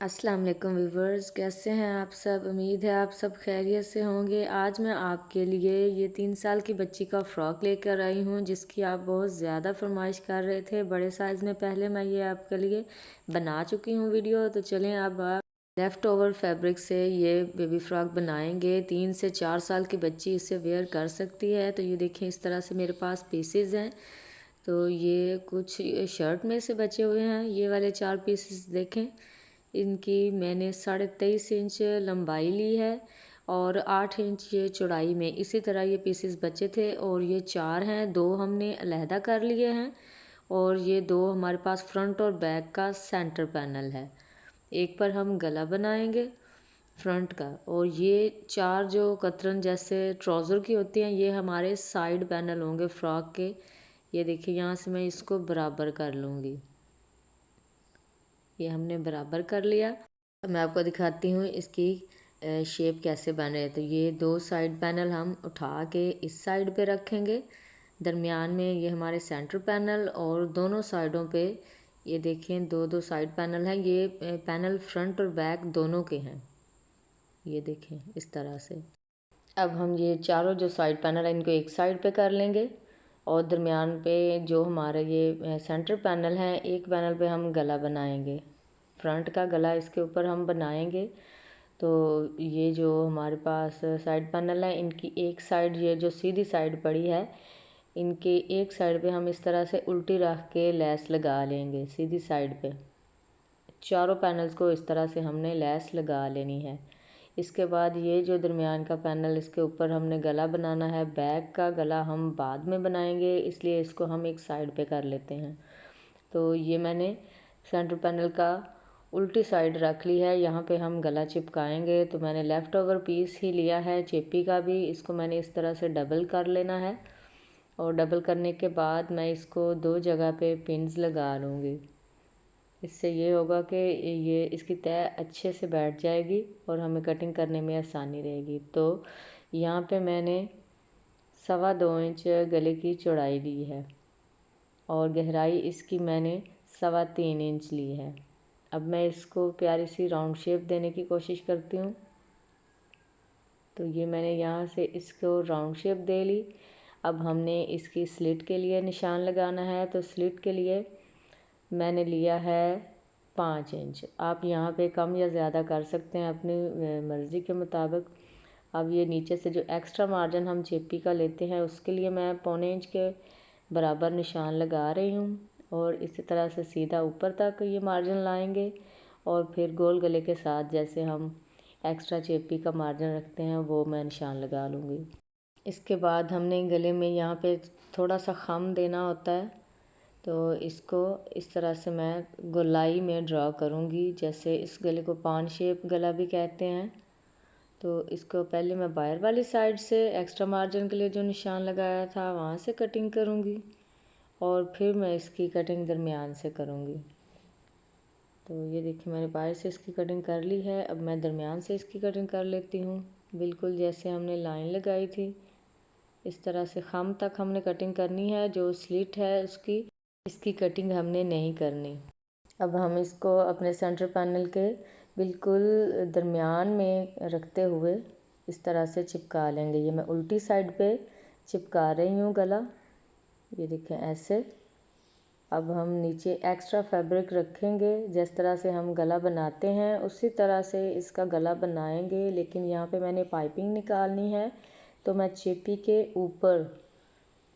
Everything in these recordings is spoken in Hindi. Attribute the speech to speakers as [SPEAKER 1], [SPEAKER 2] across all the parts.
[SPEAKER 1] अस्सलाम वालेकुम व्यूवर्स, कैसे हैं आप सब। उम्मीद है आप सब खैरियत से होंगे। आज मैं आपके लिए ये 3 साल की बच्ची का फ़्रॉक लेकर आई हूँ जिसकी आप बहुत ज़्यादा फरमाइश कर रहे थे। बड़े साइज़ में पहले मैं ये आपके लिए बना चुकी हूँ वीडियो। तो चलें अब आप लेफ़्ट ओवर फैब्रिक से ये बेबी फ़्रॉक बनाएंगे। 3 से 4 साल की बच्ची इसे वेयर कर सकती है। तो ये देखें, इस तरह से मेरे पास पीसेज हैं। तो ये कुछ शर्ट में से बचे हुए हैं। ये वाले 4 पीसेस देखें, इनकी मैंने 23.5 इंच लंबाई ली है और 8 इंच ये चौड़ाई में। इसी तरह ये पीसेस बचे थे और ये 4 हैं, 2 हमने अलहदा कर लिए हैं और ये 2 हमारे पास फ्रंट और बैक का सेंटर पैनल है। एक पर हम गला बनाएंगे फ्रंट का, और ये 4 जो कतरन जैसे ट्राउज़र की होती हैं ये हमारे साइड पैनल होंगे फ्रॉक के। ये देखिए, यहाँ से मैं इसको बराबर कर लूँगी। ये हमने बराबर कर लिया। अब मैं आपको दिखाती हूँ इसकी शेप कैसे बन रही है। तो ये 2 साइड पैनल हम उठा के इस साइड पे रखेंगे, दरमियान में ये हमारे सेंटर पैनल, और दोनों साइडों पे ये देखें 2-2 साइड पैनल हैं। ये पैनल फ्रंट और बैक दोनों के हैं। ये देखें इस तरह से। अब हम ये चारों जो साइड पैनल है इनको एक साइड पे कर लेंगे और दरमियान पे जो हमारा ये सेंटर पैनल है, एक पैनल पे हम गला बनाएंगे। फ्रंट का गला इसके ऊपर हम बनाएंगे। तो ये जो हमारे पास साइड पैनल है इनकी एक साइड, ये जो सीधी साइड पड़ी है, इनके एक साइड पे हम इस तरह से उल्टी रख के लेस लगा लेंगे। सीधी साइड पे चारों पैनल्स को इस तरह से हमने लेस लगा लेनी है। इसके बाद ये जो दरमियान का पैनल, इसके ऊपर हमने गला बनाना है। बैक का गला हम बाद में बनाएंगे, इसलिए इसको हम एक साइड पे कर लेते हैं। तो ये मैंने सेंटर पैनल का उल्टी साइड रख ली है। यहाँ पे हम गला चिपकाएंगे। तो मैंने लेफ़्ट ओवर पीस ही लिया है चेपी का भी। इसको मैंने इस तरह से डबल कर लेना है और डबल करने के बाद मैं इसको 2 जगह पे पिन्स लगा लूँगी। इससे ये होगा कि ये इसकी तय अच्छे से बैठ जाएगी और हमें कटिंग करने में आसानी रहेगी। तो यहाँ पे मैंने 2.25 इंच गले की चौड़ाई ली है और गहराई इसकी मैंने 3.25 इंच ली है। अब मैं इसको प्यारी सी राउंड शेप देने की कोशिश करती हूँ। तो ये मैंने यहाँ से इसको राउंड शेप दे ली। अब हमने इसकी स्लिट के लिए निशान लगाना है। तो स्लिट के लिए मैंने लिया है 5 इंच। आप यहाँ पे कम या ज़्यादा कर सकते हैं अपनी मर्ज़ी के मुताबिक। अब ये नीचे से जो एक्स्ट्रा मार्जिन हम चेपी का लेते हैं उसके लिए मैं 1.25 इंच के बराबर निशान लगा रही हूँ और इसी तरह से सीधा ऊपर तक ये मार्जिन लाएंगे और फिर गोल गले के साथ जैसे हम एक्स्ट्रा चेपी का मार्जिन रखते हैं वो मैं निशान लगा लूँगी। इसके बाद हमने गले में यहाँ पे थोड़ा सा खम देना होता है। तो इसको इस तरह से मैं गोलाई में ड्रा करूँगी। जैसे इस गले को पान शेप गला भी कहते हैं। तो इसको पहले मैं बाहर वाली साइड से एक्स्ट्रा मार्जिन के लिए जो निशान लगाया था वहाँ से कटिंग करूँगी और फिर मैं इसकी कटिंग दरमियान से करूँगी। तो ये देखिए, मैंने बाहर से इसकी कटिंग कर ली है। अब मैं दरमियान से इसकी कटिंग कर लेती हूँ, बिल्कुल जैसे हमने लाइन लगाई थी। इस तरह से खम तक हमने कटिंग करनी है। जो स्लिट है उसकी, इसकी कटिंग हमने नहीं करनी। अब हम इसको अपने सेंटर पैनल के बिल्कुल दरमियान में रखते हुए इस तरह से चिपका लेंगे। ये मैं उल्टी साइड पे चिपका रही हूँ गला, ये देखें ऐसे। अब हम नीचे एक्स्ट्रा फैब्रिक रखेंगे। जिस तरह से हम गला बनाते हैं उसी तरह से इसका गला बनाएंगे, लेकिन यहाँ पे मैंने पाइपिंग निकालनी है। तो मैं चेपी के ऊपर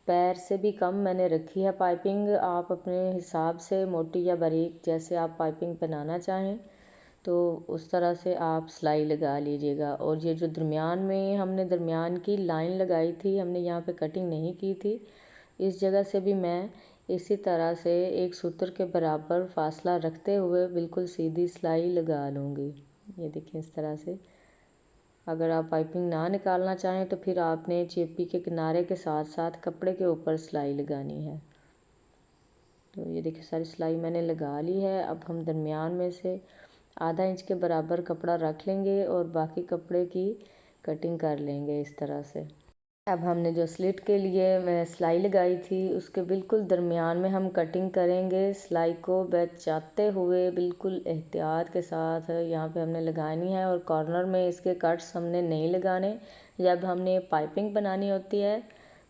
[SPEAKER 1] पैर से भी कम मैंने रखी है पाइपिंग। आप अपने हिसाब से मोटी या बारीक जैसे आप पाइपिंग बनाना चाहें तो उस तरह से आप सिलाई लगा लीजिएगा। और ये जो दरमियान में हमने दरमियान की लाइन लगाई थी, हमने यहाँ पे कटिंग नहीं की थी, इस जगह से भी मैं इसी तरह से एक सूत्र के बराबर फासला रखते हुए बिल्कुल सीधी सिलाई लगा लूँगी। ये देखिए इस तरह से। अगर आप पाइपिंग ना निकालना चाहें तो फिर आपने चेपी के किनारे के साथ साथ कपड़े के ऊपर सिलाई लगानी है। तो ये देखिए सारी सिलाई मैंने लगा ली है। अब हम दरमियान में से आधा इंच के बराबर कपड़ा रख लेंगे और बाकी कपड़े की कटिंग कर लेंगे इस तरह से। अब हमने जो स्लिट के लिए मैं सिलाई लगाई थी उसके बिल्कुल दरमियान में हम कटिंग करेंगे। सिलाई को बचाते हुए बिल्कुल एहतियात के साथ यहाँ पे हमने लगानी है और कॉर्नर में इसके कट्स हमने नहीं लगाने। जब हमने पाइपिंग बनानी होती है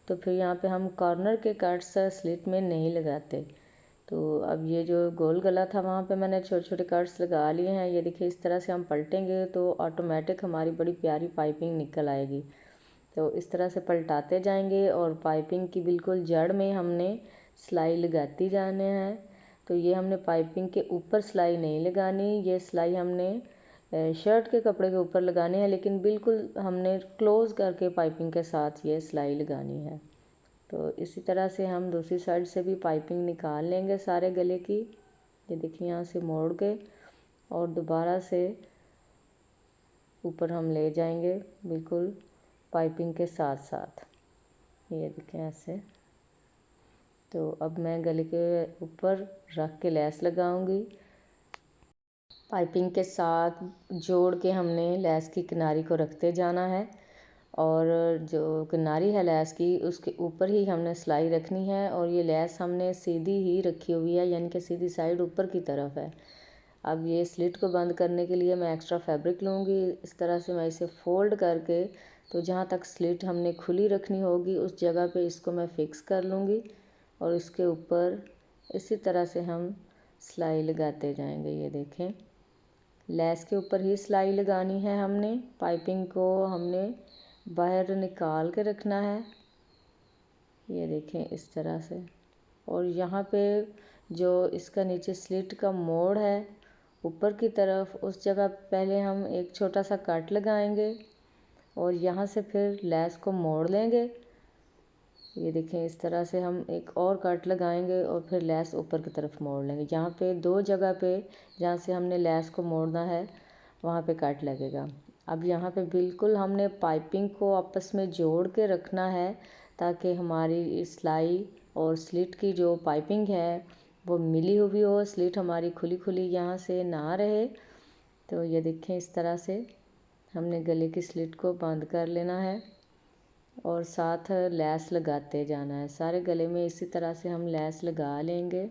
[SPEAKER 1] तो फिर यहाँ पे हम कॉर्नर के कट्स स्लिट में नहीं लगाते। तो अब ये जो गोल गला था वहाँ पे मैंने छोटे छोटे कट्स लगा लिए हैं। ये देखिए इस तरह से हम पलटेंगे तो ऑटोमेटिक हमारी बड़ी प्यारी पाइपिंग निकल आएगी। तो इस तरह से पलटाते जाएंगे और पाइपिंग की बिल्कुल जड़ में हमने सिलाई लगाती जाने हैं। तो ये हमने पाइपिंग के ऊपर सिलाई नहीं लगानी, ये सिलाई हमने शर्ट के कपड़े के ऊपर लगानी है, लेकिन बिल्कुल हमने क्लोज़ करके पाइपिंग के साथ ये सिलाई लगानी है। तो इसी तरह से हम दूसरी साइड से भी पाइपिंग निकाल लेंगे सारे गले की। ये देखिए यहाँ से मोड़ के और दोबारा से ऊपर हम ले जाएंगे बिल्कुल पाइपिंग के साथ साथ। ये देखें ऐसे। तो अब मैं गले के ऊपर रख के लेस लगाऊंगी। पाइपिंग के साथ जोड़ के हमने लेस की किनारी को रखते जाना है और जो किनारी है लेस की उसके ऊपर ही हमने सिलाई रखनी है। और ये लेस हमने सीधी ही रखी हुई है, यानी कि सीधी साइड ऊपर की तरफ है। अब ये स्लिट को बंद करने के लिए मैं एक्स्ट्रा फैब्रिक लूँगी। इस तरह से मैं इसे फ़ोल्ड करके तो जहाँ तक स्लिट हमने खुली रखनी होगी उस जगह पे इसको मैं फ़िक्स कर लूँगी और इसके ऊपर इसी तरह से हम सिलाई लगाते जाएंगे। ये देखें लेस के ऊपर ही सिलाई लगानी है हमने। पाइपिंग को हमने बाहर निकाल के रखना है। ये देखें इस तरह से। और यहाँ पे जो इसका नीचे स्लिट का मोड़ है ऊपर की तरफ, उस जगह पहले हम एक छोटा सा कट लगाएंगे और यहाँ से फिर लेस को मोड़ लेंगे। ये देखें इस तरह से हम एक और कट लगाएंगे और फिर लेस ऊपर की तरफ मोड़ लेंगे। यहाँ पे दो जगह पे जहाँ से हमने लेस को मोड़ना है वहाँ पे कट लगेगा। अब यहाँ पे बिल्कुल हमने पाइपिंग को आपस में जोड़ के रखना है ताकि हमारी सिलाई और स्लिट की जो पाइपिंग है वो मिली हुई हो, स्लिट हमारी खुली खुली यहाँ से ना रहे। तो ये देखें इस तरह से हमने गले की स्लिट को बंद कर लेना है और साथ लेस लगाते जाना है। सारे गले में इसी तरह से हम लेस लगा लेंगे।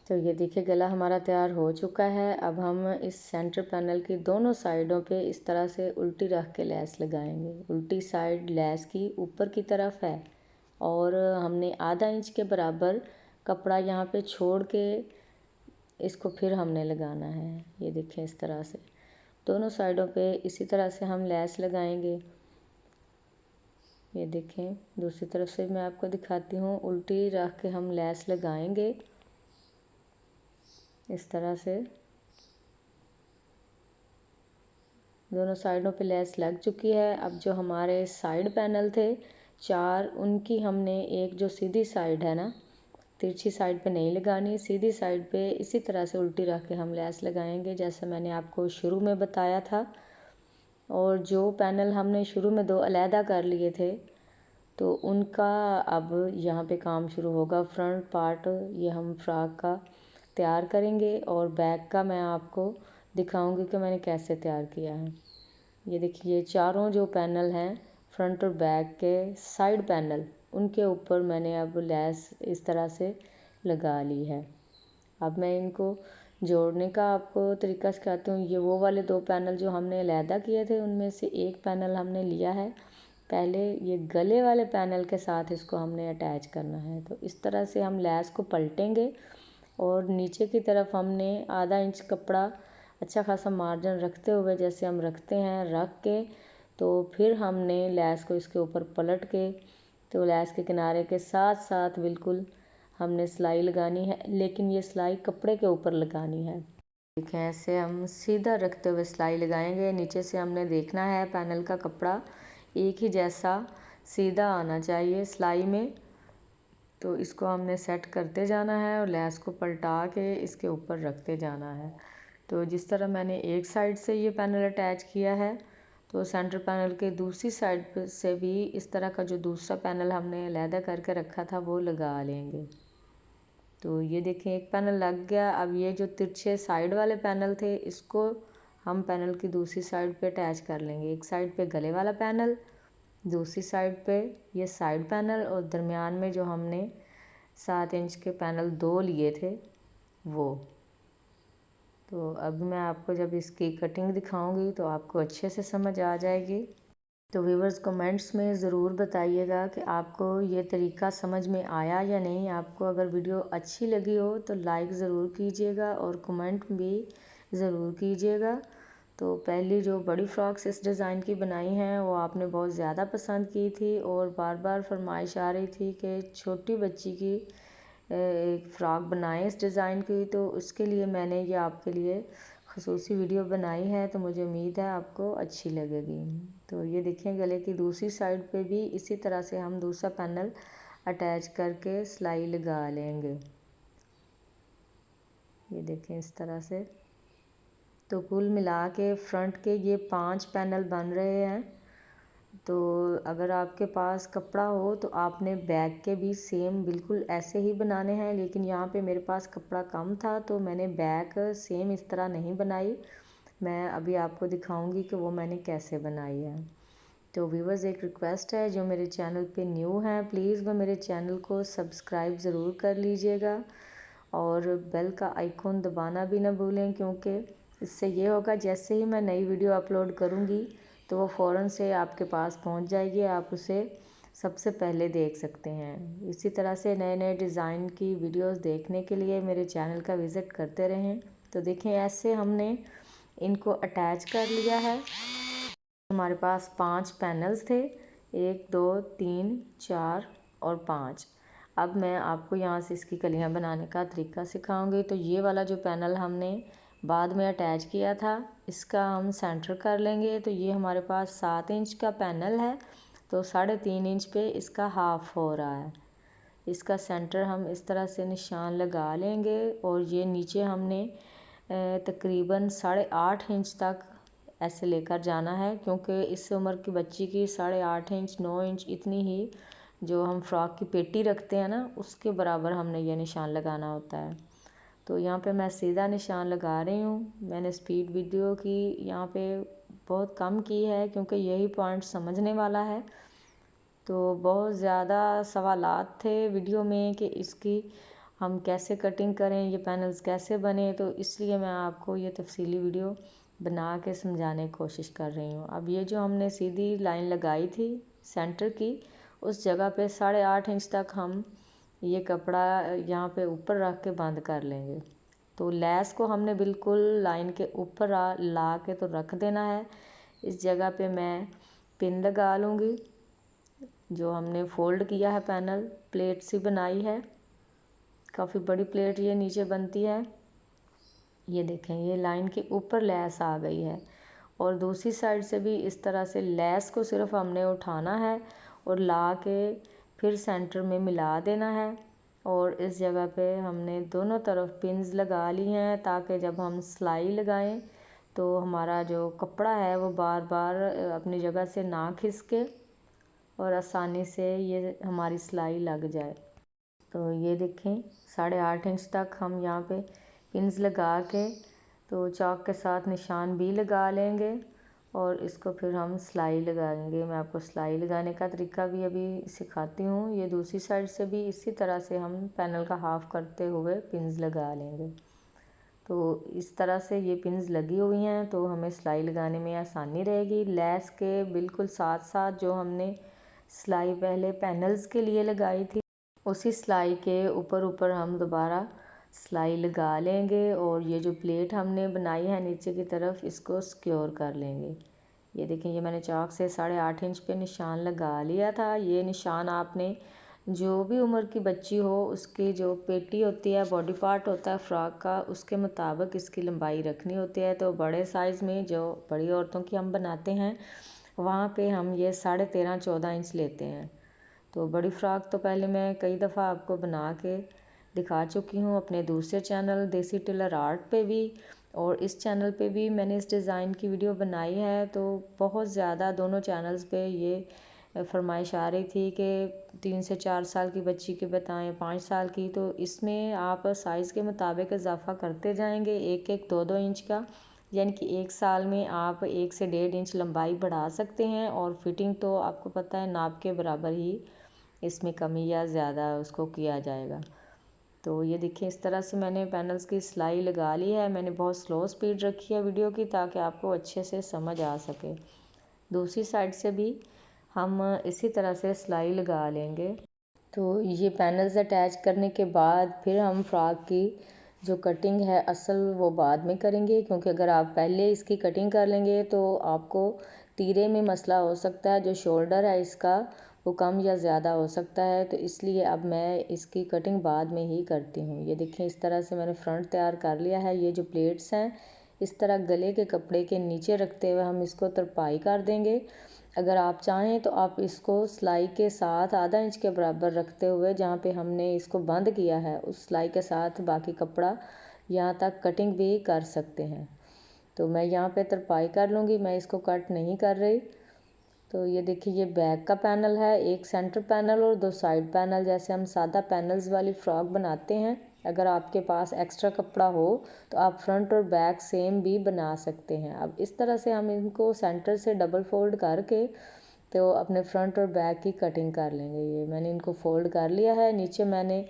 [SPEAKER 1] तो ये देखिए गला हमारा तैयार हो चुका है। अब हम इस सेंटर पैनल की दोनों साइडों पे इस तरह से उल्टी रख के लेस लगाएंगे। उल्टी साइड लेस की ऊपर की तरफ है और हमने आधा इंच के बराबर कपड़ा यहाँ पे छोड़ के इसको फिर हमने लगाना है। ये देखें इस तरह से दोनों साइडों पे इसी तरह से हम लेस लगाएंगे। ये देखें दूसरी तरफ से मैं आपको दिखाती हूँ। उल्टी रख के हम लेस लगाएंगे इस तरह से। दोनों साइडों पे लेस लग चुकी है। अब जो हमारे साइड पैनल थे चार, उनकी हमने एक जो सीधी साइड है ना, तिरछी साइड पे नहीं लगानी, सीधी साइड पे इसी तरह से उल्टी रख के हम लेस लगाएंगे जैसे मैंने आपको शुरू में बताया था। और जो पैनल हमने शुरू में दो अलहदा कर लिए थे तो उनका अब यहाँ पे काम शुरू होगा। फ्रंट पार्ट ये हम फ्रॉक का तैयार करेंगे और बैक का मैं आपको दिखाऊंगी कि मैंने कैसे तैयार किया है। ये देखिए चारों जो पैनल हैं फ्रंट और बैक के साइड पैनल, उनके ऊपर मैंने अब लेस इस तरह से लगा ली है। अब मैं इनको जोड़ने का आपको तरीका सिखाती हूँ। ये वो वाले दो पैनल जो हमने अलहदा किए थे उनमें से एक पैनल हमने लिया है। पहले ये गले वाले पैनल के साथ इसको हमने अटैच करना है। तो इस तरह से हम लेस को पलटेंगे और नीचे की तरफ हमने आधा इंच कपड़ा अच्छा खासा मार्जिन रखते हुए जैसे हम रखते हैं रख के, तो फिर हमने लेस को इसके ऊपर पलट के तो लेस के किनारे के साथ साथ बिल्कुल हमने सिलाई लगानी है, लेकिन ये सिलाई कपड़े के ऊपर लगानी है। देखें ऐसे हम सीधा रखते हुए सिलाई लगाएंगे। नीचे से हमने देखना है पैनल का कपड़ा एक ही जैसा सीधा आना चाहिए सिलाई में। तो इसको हमने सेट करते जाना है और लेस को पलटा के इसके ऊपर रखते जाना है। तो जिस तरह मैंने एक साइड से ये पैनल अटैच किया है तो सेंटर पैनल के दूसरी साइड से भी इस तरह का जो दूसरा पैनल हमने अलहदा करके रखा था वो लगा लेंगे। तो ये देखें एक पैनल लग गया। अब ये जो तिरछे साइड वाले पैनल थे इसको हम पैनल की दूसरी साइड पे अटैच कर लेंगे। एक साइड पे गले वाला पैनल दूसरी साइड पे ये साइड पैनल और दरमियान में जो हमने 7 इंच के पैनल 2 लिए थे वो। तो अब मैं आपको जब इसकी कटिंग दिखाऊंगी तो आपको अच्छे से समझ आ जाएगी। तो व्यूवर्स कमेंट्स में ज़रूर बताइएगा कि आपको ये तरीका समझ में आया या नहीं। आपको अगर वीडियो अच्छी लगी हो तो लाइक ज़रूर कीजिएगा और कमेंट भी ज़रूर कीजिएगा। तो पहली जो बड़ी फ्रॉक्स इस डिज़ाइन की बनाई हैं वो आपने बहुत ज़्यादा पसंद की थी और बार बार फरमाइश आ रही थी कि छोटी बच्ची की एक फ़्रॉक बनाएं इस डिज़ाइन की। तो उसके लिए मैंने ये आपके लिए खसूसी वीडियो बनाई है, तो मुझे उम्मीद है आपको अच्छी लगेगी। तो ये देखें गले की दूसरी साइड पे भी इसी तरह से हम दूसरा पैनल अटैच करके सिलाई लगा लेंगे। ये देखें इस तरह से। तो कुल मिला के फ्रंट के ये 5 पैनल बन रहे हैं। तो अगर आपके पास कपड़ा हो तो आपने बैक के भी सेम बिल्कुल ऐसे ही बनाने हैं, लेकिन यहाँ पे मेरे पास कपड़ा कम था तो मैंने बैक सेम इस तरह नहीं बनाई। मैं अभी आपको दिखाऊंगी कि वो मैंने कैसे बनाई है। तो व्यूवर्स एक रिक्वेस्ट है, जो मेरे चैनल पे न्यू हैं प्लीज़ वो मेरे चैनल को सब्सक्राइब ज़रूर कर लीजिएगा और बेल का आइकॉन दबाना भी ना भूलें, क्योंकि इससे ये होगा जैसे ही मैं नई वीडियो अपलोड करूँगी तो वो फ़ौरन से आपके पास पहुँच जाएगी, आप उसे सबसे पहले देख सकते हैं। इसी तरह से नए नए डिज़ाइन की वीडियोस देखने के लिए मेरे चैनल का विज़िट करते रहें। तो देखें ऐसे हमने इनको अटैच कर लिया है। हमारे पास 5 पैनल्स थे, 1 2 3 4 और 5। अब मैं आपको यहाँ से इसकी कलियाँ बनाने का तरीका सिखाऊंगी। तो ये वाला जो पैनल हमने बाद में अटैच किया था इसका हम सेंटर कर लेंगे। तो ये हमारे पास 7 इंच का पैनल है, तो 3.5 इंच पे इसका हाफ हो रहा है। इसका सेंटर हम इस तरह से निशान लगा लेंगे और ये नीचे हमने तकरीबन 8.5 इंच तक ऐसे लेकर जाना है, क्योंकि इस उम्र की बच्ची की 8.5 इंच 9 इंच इतनी ही जो हम फ्रॉक की पेटी रखते हैं ना उसके बराबर हमने ये निशान लगाना होता है। तो यहाँ पे मैं सीधा निशान लगा रही हूँ। मैंने स्पीड वीडियो की यहाँ पे बहुत कम की है क्योंकि यही पॉइंट समझने वाला है। तो बहुत ज़्यादा सवालात थे वीडियो में कि इसकी हम कैसे कटिंग करें, ये पैनल्स कैसे बने, तो इसलिए मैं आपको ये तफसीली वीडियो बना के समझाने की कोशिश कर रही हूँ। अब ये जो हमने सीधी लाइन लगाई थी सेंटर की, उस जगह पे 8.5 इंच तक हम ये कपड़ा यहाँ पे ऊपर रख के बंद कर लेंगे। तो लेस को हमने बिल्कुल लाइन के ऊपर ला के तो रख देना है। इस जगह पे मैं पिन लगा लूँगी। जो हमने फ़ोल्ड किया है पैनल, प्लेट सी बनाई है, काफ़ी बड़ी प्लेट ये नीचे बनती है। ये देखें ये लाइन के ऊपर लेस आ गई है और दूसरी साइड से भी इस तरह से लेस को सिर्फ हमने उठाना है और ला के फिर सेंटर में मिला देना है। और इस जगह पे हमने दोनों तरफ पिन्स लगा ली हैं ताकि जब हम सिलाई लगाएं तो हमारा जो कपड़ा है वो बार बार अपनी जगह से ना खिसके और आसानी से ये हमारी सिलाई लग जाए। तो ये देखें 8.5 इंच तक हम यहाँ पे पिन्स लगा के तो चॉक के साथ निशान भी लगा लेंगे और इसको फिर हम सिलाई लगाएंगे। मैं आपको सिलाई लगाने का तरीका भी अभी सिखाती हूँ। ये दूसरी साइड से भी इसी तरह से हम पैनल का हाफ करते हुए पिन्स लगा लेंगे। तो इस तरह से ये पिन्स लगी हुई हैं तो हमें सिलाई लगाने में आसानी रहेगी। लेस के बिल्कुल साथ साथ जो हमने सिलाई पहले पैनल्स के लिए लगाई थी उसी सिलाई के ऊपर हम दोबारा सिलाई लगा लेंगे और ये जो प्लेट हमने बनाई है नीचे की तरफ इसको सिक्योर कर लेंगे। ये देखें ये मैंने चॉक से 8.5 इंच पे निशान लगा लिया था। ये निशान आपने जो भी उम्र की बच्ची हो उसकी जो पेटी होती है, बॉडी पार्ट होता है फ्रॉक का, उसके मुताबिक इसकी लंबाई रखनी होती है। तो बड़े साइज़ में जो बड़ी औरतों की हम बनाते हैं वहाँ पे हम ये 13.5-14 इंच लेते हैं। तो बड़ी फ़्रॉक तो पहले मैं कई दफ़ा आपको बना के दिखा चुकी हूँ अपने दूसरे चैनल देसी टेलर आर्ट पे भी, और इस चैनल पे भी मैंने इस डिज़ाइन की वीडियो बनाई है। तो बहुत ज़्यादा दोनों चैनल्स पे ये फरमाइश आ रही थी कि 3 से 4 साल की बच्ची की बताएं, 5 साल की। तो इसमें आप साइज़ के मुताबिक इजाफ़ा करते जाएंगे 1-1 2-2 इंच का, यानी कि 1 साल में आप 1 से 1.5 इंच लंबाई बढ़ा सकते हैं। और फिटिंग तो आपको पता है नाप के बराबर ही इसमें कमी या ज़्यादा उसको किया जाएगा। तो ये देखिए इस तरह से मैंने पैनल्स की सिलाई लगा ली है। मैंने बहुत स्लो स्पीड रखी है वीडियो की ताकि आपको अच्छे से समझ आ सके। दूसरी साइड से भी हम इसी तरह से सिलाई लगा लेंगे। तो ये पैनल्स अटैच करने के बाद फिर हम फ्रॉक की जो कटिंग है असल वो बाद में करेंगे, क्योंकि अगर आप पहले इसकी कटिंग कर लेंगे तो आपको तीरे में मसला हो सकता है। जो शोल्डर है इसका वो कम या ज़्यादा हो सकता है, तो इसलिए अब मैं इसकी कटिंग बाद में ही करती हूँ। ये देखिए इस तरह से मैंने फ्रंट तैयार कर लिया है। ये जो प्लेट्स हैं इस तरह गले के कपड़े के नीचे रखते हुए हम इसको तरपाई कर देंगे। अगर आप चाहें तो आप इसको सिलाई के साथ आधा इंच के बराबर रखते हुए जहाँ पे हमने इसको बंद किया है उस सिलाई के साथ बाकी कपड़ा यहाँ तक कटिंग भी कर सकते हैं। तो मैं यहाँ पे तरपाई कर लूँगी, मैं इसको कट नहीं कर रही। तो ये देखिए ये बैक का पैनल है, एक सेंटर पैनल और 2 साइड पैनल, जैसे हम सादा पैनल्स वाली फ़्रॉक बनाते हैं। अगर आपके पास एक्स्ट्रा कपड़ा हो तो आप फ्रंट और बैक सेम भी बना सकते हैं। अब इस तरह से हम इनको सेंटर से डबल फोल्ड करके तो अपने फ्रंट और बैक की कटिंग कर लेंगे। ये मैंने इनको फोल्ड कर लिया है। नीचे मैंने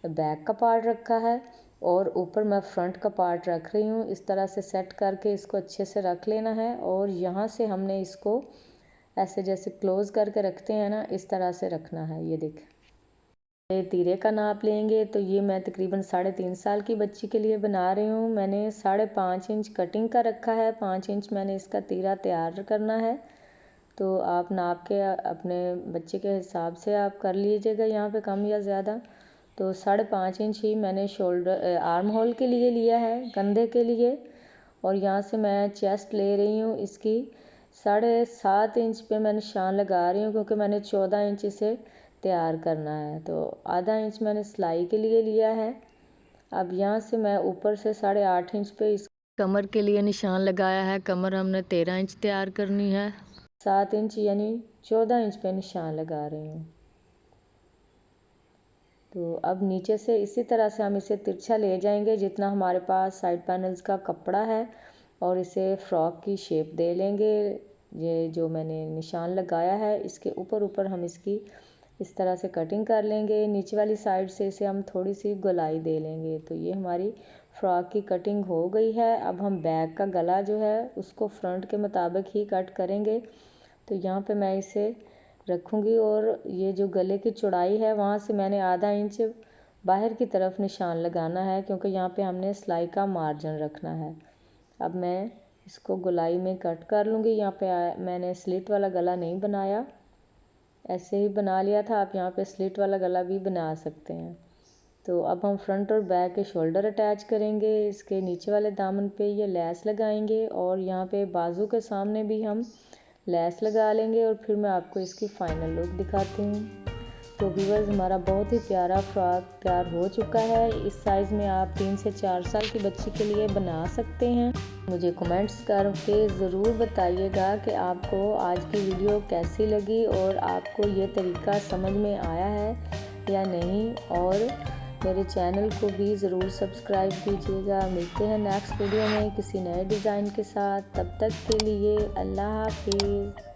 [SPEAKER 1] बैक का पार्ट रखा है और ऊपर मैं फ्रंट का पार्ट रख रही हूँ। इस तरह से सेट करके इसको अच्छे से रख लेना है और यहाँ से हमने इसको ऐसे जैसे क्लोज़ करके रखते हैं ना, इस तरह से रखना है। ये देखिए तीरे का नाप लेंगे तो ये मैं तकरीबन 3.5 साल की बच्ची के लिए बना रही हूँ। मैंने 5.5 इंच कटिंग का रखा है, 5 इंच मैंने इसका तीरा तैयार करना है। तो आप नाप के अपने बच्चे के हिसाब से आप कर लीजिएगा यहाँ पे कम या ज़्यादा। तो 5.5 इंच ही मैंने शोल्डर आर्म होल के लिए लिया है, कंधे के लिए। और यहाँ से मैं चेस्ट ले रही हूँ इसकी 7.5 इंच पे मैं निशान लगा रही हूँ, क्योंकि मैंने 14 इंच इसे तैयार करना है। तो आधा इंच मैंने सिलाई के लिए लिया है। अब यहाँ से मैं ऊपर से 8.5 इंच पे इस कमर के लिए निशान लगाया है। कमर हमने 13 इंच तैयार करनी है। 7 इंच यानी 14 इंच पे निशान लगा रही हूँ। तो अब नीचे से इसी तरह से हम इसे तिरछा ले जाएंगे जितना हमारे पास साइड पैनल्स का कपड़ा है और इसे फ्रॉक की शेप दे लेंगे। ये जो मैंने निशान लगाया है इसके ऊपर हम इसकी इस तरह से कटिंग कर लेंगे। नीचे वाली साइड से इसे हम थोड़ी सी गोलाई दे लेंगे। तो ये हमारी फ्रॉक की कटिंग हो गई है। अब हम बैक का गला जो है उसको फ्रंट के मुताबिक ही कट करेंगे। तो यहाँ पे मैं इसे रखूँगी और ये जो गले की चौड़ाई है वहाँ से मैंने आधा इंच बाहर की तरफ निशान लगाना है, क्योंकि यहाँ पे हमने सिलाई का मार्जिन रखना है। अब मैं इसको गोलाई में कट कर लूँगी। यहाँ पे मैंने स्लिट वाला गला नहीं बनाया, ऐसे ही बना लिया था। आप यहाँ पे स्लिट वाला गला भी बना सकते हैं। तो अब हम फ्रंट और बैक के शोल्डर अटैच करेंगे। इसके नीचे वाले दामन पे ये लेस लगाएंगे और यहाँ पे बाजू के सामने भी हम लेस लगा लेंगे और फिर मैं आपको इसकी फ़ाइनल लुक दिखाती हूँ। तो व्यूअर्स हमारा बहुत ही प्यारा फ्रॉक तैयार हो चुका है। इस साइज़ में आप 3 से 4 साल की बच्ची के लिए बना सकते हैं। मुझे कमेंट्स करके ज़रूर बताइएगा कि आपको आज की वीडियो कैसी लगी और आपको ये तरीका समझ में आया है या नहीं। और मेरे चैनल को भी ज़रूर सब्सक्राइब कीजिएगा। मिलते हैं नेक्स्ट वीडियो में किसी नए डिज़ाइन के साथ। तब तक के लिए अल्लाह हाफिज़।